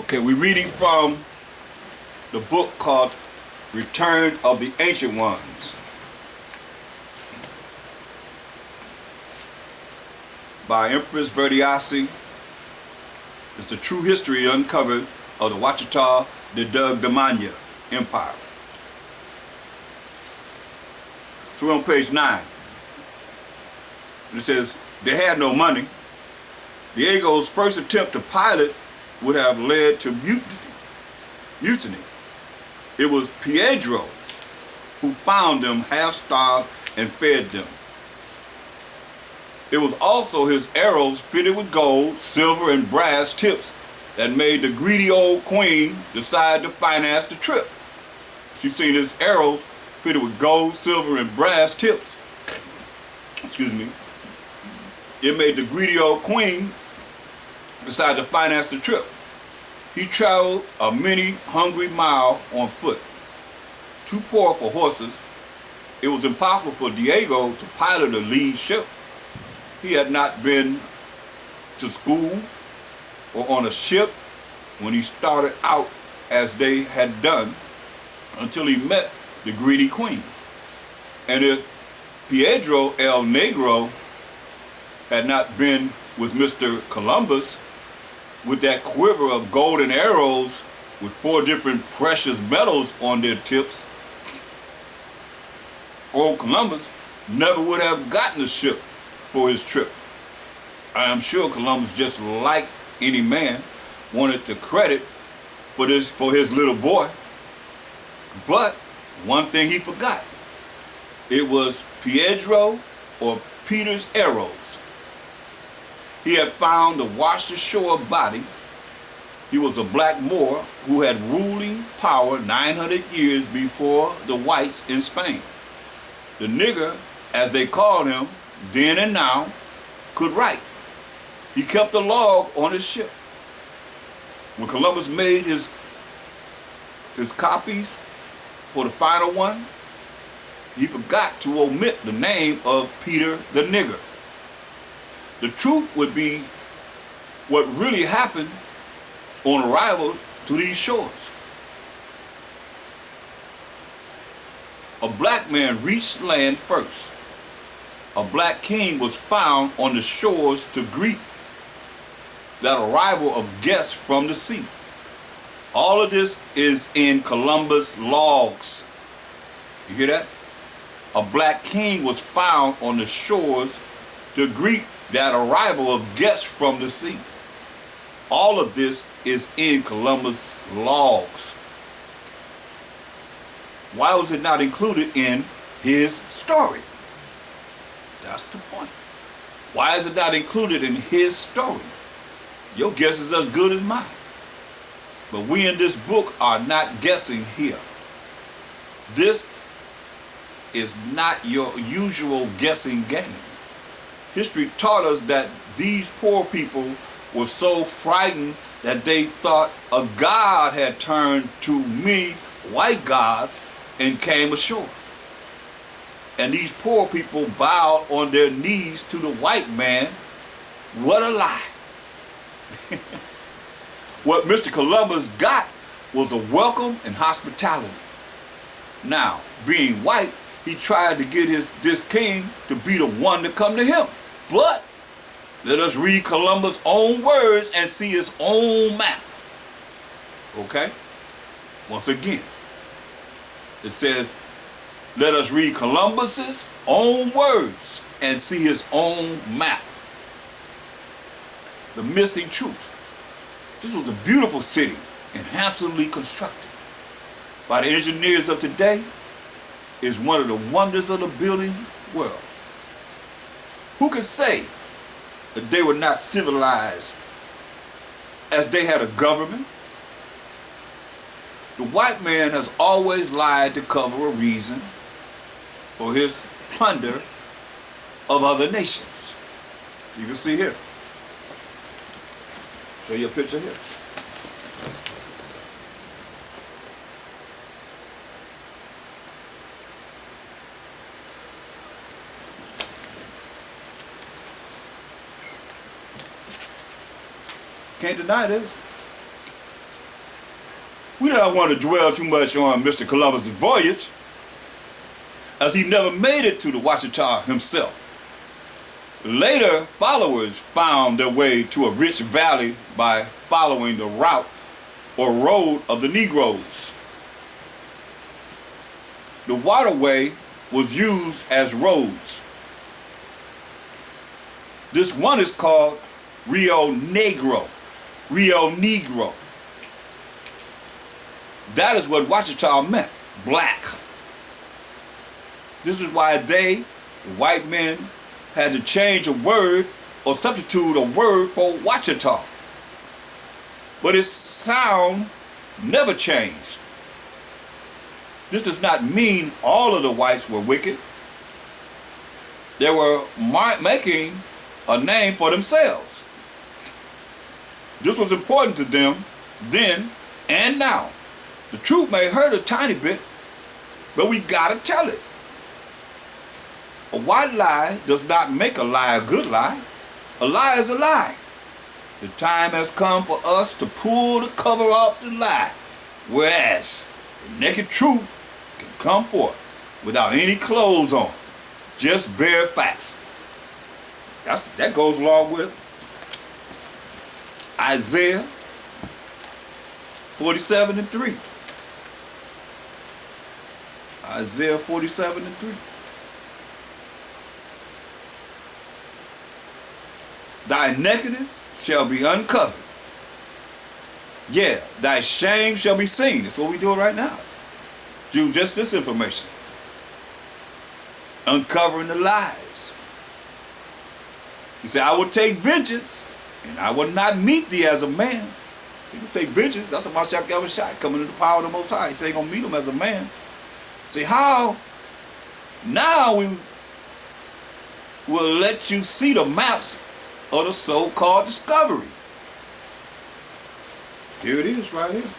Okay, we're reading from the book called Return of the Ancient Ones by Empress h.o.d.c. It's the true history uncovered of the Wachita de Dugdamanya Empire. So we're on page 9. And it says, they had no money. Diego's first attempt to pilot would have led to mutiny. It was Pedro who found them half-starved and fed them. It was also his arrows fitted with gold, silver, and brass tips that made the greedy old queen decide to finance the trip. She seen his arrows fitted with gold, silver, and brass tips. Excuse me. It made the greedy old queen decide to finance the trip. He traveled a many hungry mile on foot. Too poor for horses, it was impossible for Diego to pilot a lead ship. He had not been to school or on a ship when he started out as they had done until he met the greedy queen. And if Pedro el Negro had not been with Mr. Columbus with that quiver of golden arrows with 4 different precious metals on their tips, old Columbus never would have gotten a ship for his trip. I am sure Columbus, just like any man, wanted the credit for his little boy. But one thing he forgot. It was Pedro or Peter's arrows. He had found a washed ashore body. He was a black Moor who had ruling power 900 years before the whites in Spain. The nigger, as they called him then and now, could write. He kept a log on his ship. When Columbus made his copies for the final one, he forgot to omit the name of Peter the nigger. The truth would be what really happened on arrival to these shores. A black man reached land first. A black king was found on the shores to greet that arrival of guests from the sea. All of this is in Columbus' logs. You hear that? A black king was found on the shores to greet that arrival of guests from the sea. All of this is in Columbus' logs. Why was it not included in his story? That's the point. Why is it not included in his story? Your guess is as good as mine. But we in this book are not guessing here. This is not your usual guessing game. History taught us that these poor people were so frightened that they thought a god had turned to many white gods and came ashore. And these poor people bowed on their knees to the white man. What a lie. What Mr. Columbus got was a welcome and hospitality. Now, being white, he tried to get this king to be the one to come to him. But let us read Columbus' own words and see his own map. Okay? Once again, it says, let us read Columbus's own words and see his own map. The missing truth. This was a beautiful city and handsomely constructed by the engineers of today. Is one of the wonders of the building world. Who could say that they were not civilized as they had a government? The white man has always lied to cover a reason for his plunder of other nations. So you can see here. Show you a picture here. Can't deny this. We don't want to dwell too much on Mr. Columbus' voyage, as he never made it to the Ouachita himself. Later followers found their way to a rich valley by following the route or road of the Negroes. The waterway was used as roads. This one is called Rio Negro. Rio Negro. That is what Ouachita meant, black. This is why they, the white men, had to change a word or substitute a word for Ouachita. But its sound never changed. This does not mean all of the whites were wicked. They were making a name for themselves. This was important to them then and now. The truth may hurt a tiny bit, but we gotta tell it. A white lie does not make a lie a good lie. A lie is a lie. The time has come for us to pull the cover off the lie, whereas the naked truth can come forth without any clothes on, just bare facts. That goes along with Isaiah 47:3. Isaiah 47:3. Thy nakedness shall be uncovered. Yeah, thy shame shall be seen. That's what we're doing right now. Do just this information. Uncovering the lies. He said, I will take vengeance, and I will not meet thee as a man. He will take vengeance. That's what Mashiach Yahushua coming in the power of the Most High. He said he gonna meet him as a man. See how? Now we will let you see the maps of the so-called discovery. Here it is right here.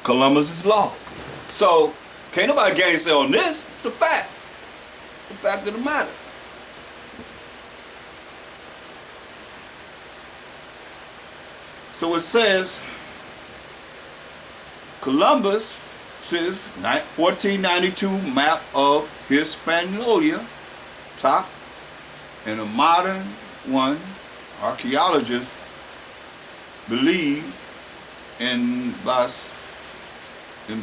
Columbus' law. So, can't nobody gainsay on this. It's a fact. It's a fact of the matter. So it says, Columbus' 1492 map of Hispaniola, top, and a modern one, archaeologists believe in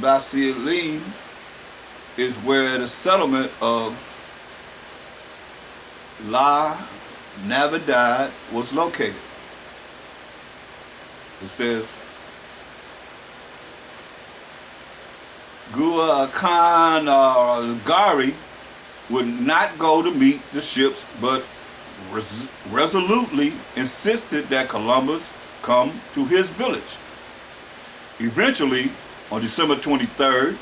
Basiline is where the settlement of La Navidad was located. It says, Guacan Gari would not go to meet the ships, but resolutely insisted that Columbus come to his village. Eventually, on December 23rd,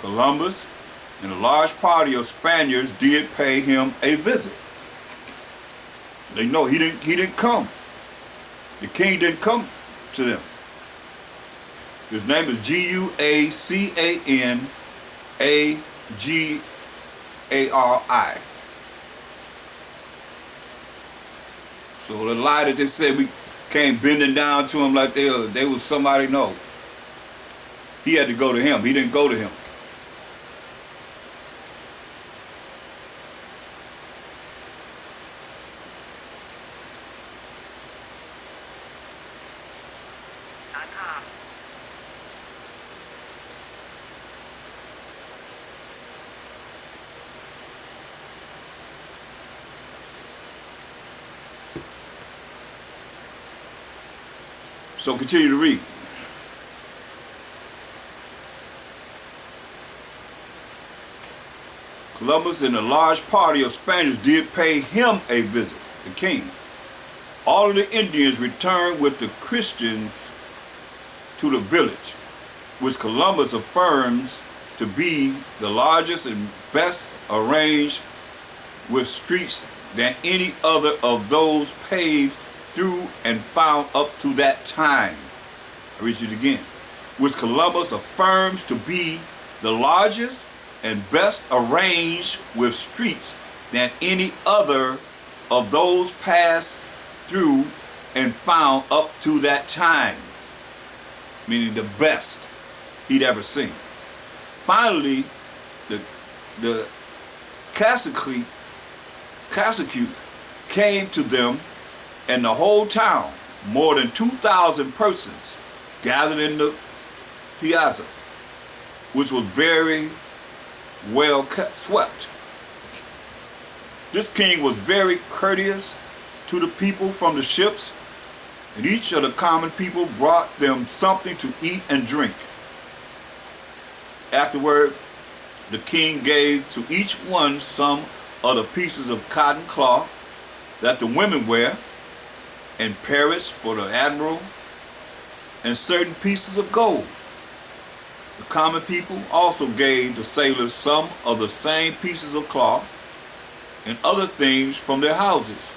Columbus and a large party of Spaniards did pay him a visit. They know he didn't come. The king didn't come to them. His name is G-U-A-C-A-N-A-G-A-R-I. So the lie that they said we came bending down to him like they was somebody, no. He had to go to him. He didn't go to him. So continue to read. Columbus and a large party of Spaniards did pay him a visit, the king. All of the Indians returned with the Christians to the village, which Columbus affirms to be the largest and best arranged with streets than any other of those paved through and found up to that time. I read it again. Which Columbus affirms to be the largest and best arranged with streets than any other of those passed through and found up to that time. Meaning the best he'd ever seen. Finally, the cacique came to them, and the whole town, more than 2,000 persons, gathered in the piazza, which was very well swept. This king was very courteous to the people from the ships, and each of the common people brought them something to eat and drink. Afterward, the king gave to each one some of the pieces of cotton cloth that the women wear, and parrots for the admiral, and certain pieces of gold. The common people also gave the sailors some of the same pieces of cloth and other things from their houses,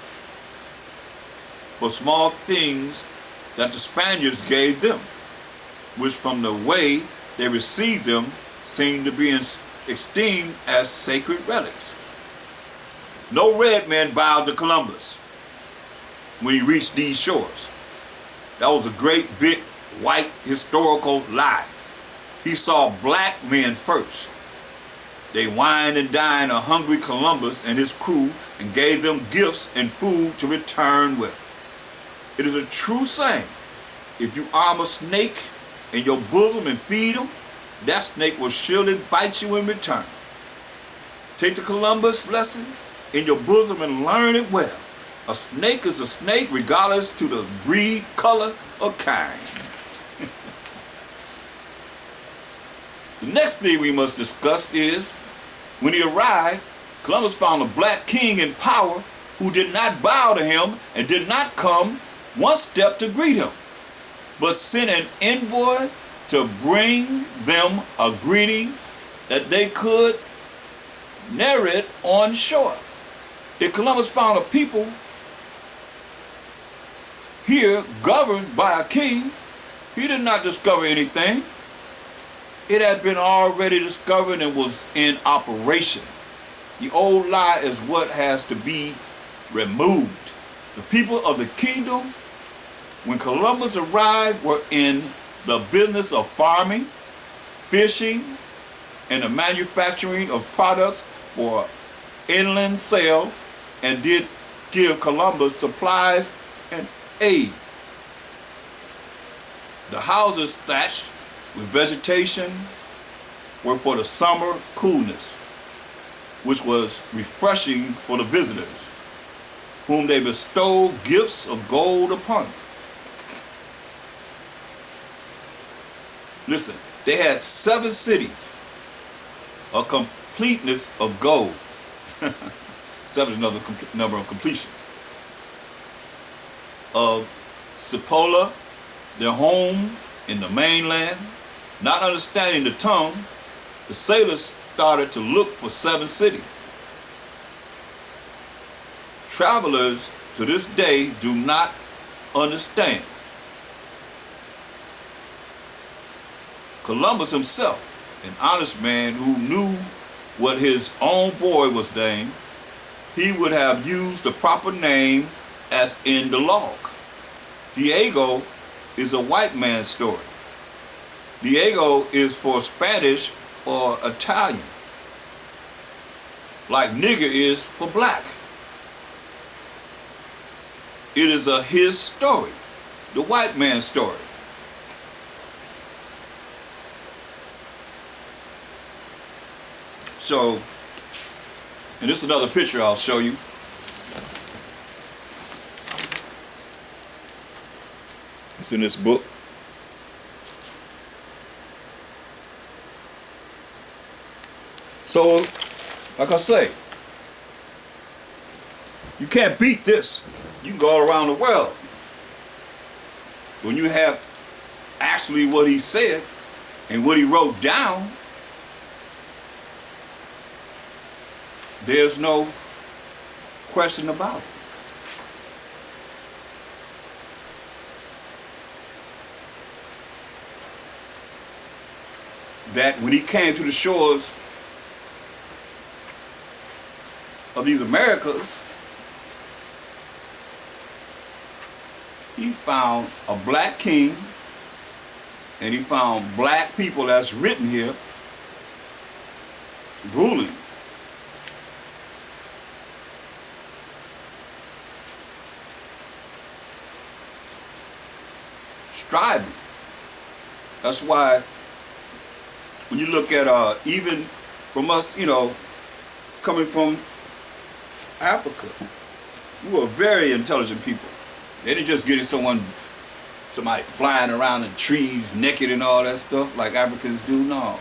for small things that the Spaniards gave them, which from the way they received them seemed to be esteemed as sacred relics. No red man bowed to Columbus when he reached these shores. That was a great big white historical lie. He saw black men first. They wined and dined a hungry Columbus and his crew and gave them gifts and food to return with. It is a true saying, if you arm a snake in your bosom and feed him, that snake will surely bite you in return. Take the Columbus lesson in your bosom and learn it well. A snake is a snake regardless to the breed, color, or kind. The next thing we must discuss is, when he arrived, Columbus found a black king in power who did not bow to him and did not come one step to greet him, but sent an envoy to bring them a greeting that they could narrate on shore. If Columbus found a people here governed by a king, he did not discover anything. It had been already discovered and was in operation. The old lie is what has to be removed. The people of the kingdom, when Columbus arrived, were in the business of farming, fishing, and the manufacturing of products for inland sale, and did give Columbus supplies and aid. The houses thatched with vegetation were for the summer coolness, which was refreshing for the visitors, whom they bestowed gifts of gold upon. Listen, they had 7 cities, a completeness of gold. 7 is another number of completion. Of Cipolla, their home in the mainland. Not understanding the tongue, the sailors started to look for 7 cities. Travelers to this day do not understand. Columbus himself, an honest man who knew what his own boy was named, he would have used the proper name as in the log. Diego is a white man's story. Diego is for Spanish or Italian, like nigger is for black. It is his story, the white man's story. So, and this is another picture I'll show you. It's in this book. So, like I say, you can't beat this. You can go all around the world. When you have actually what he said and what he wrote down, there's no question about it. That when he came to the shores of these Americas, he found a black king, and he found black people that's written here ruling. Striving. That's why when you look at even from us, you know, coming from Africa, we were very intelligent people. They didn't just get somebody flying around in trees naked and all that stuff like Africans do. No.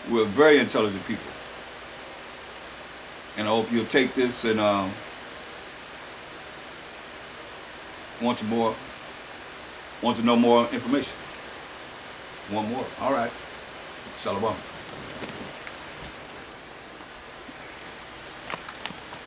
We're very intelligent people. And I hope you'll take this and want to know more information. One more. All right. Shalom.